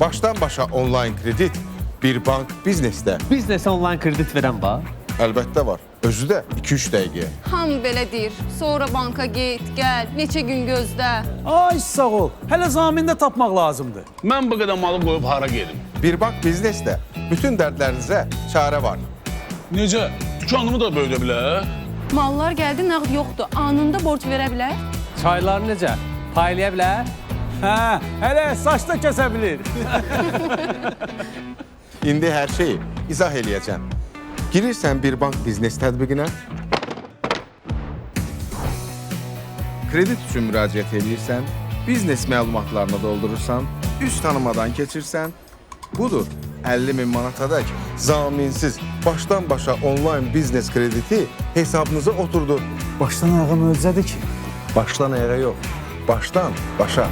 Başdan başa onlayn kredit bir bank biznesdə. Biznes onlayn kredit verən var. Əlbəttə var. Özü də 2-3 dəqiqə. Hamı belə deyir. Sonra banka get, gəl, neçə gün gözlə. Ay sağ ol. Hələ zamində tapmaq lazımdır. Mən bu qədər malı qoyub hara gedim? Bir bank biznesdə bütün dərdlərinizə çarə var. Necə? Dükanımı da böyüdə bilər? Mallar gəldi, nağd yoxdur. Anında borc verə bilər. Çaylar necə? Paylaya bilər? Hə, hələ saç da kəsə bilir. İndi hər şeyi izah eləyəcəm. Girirsən bir bank biznes tətbiqinə, kredit üçün müraciət edirsən, biznes məlumatlarını doldurursan, üz tanımadan keçirsən, budur 50.000 manatadək zaminsiz başdan başa onlayn biznes krediti hesabınıza oturdu. Başdan ayağa möcüzədir ki. Başdan ayağa yox, başdan başa.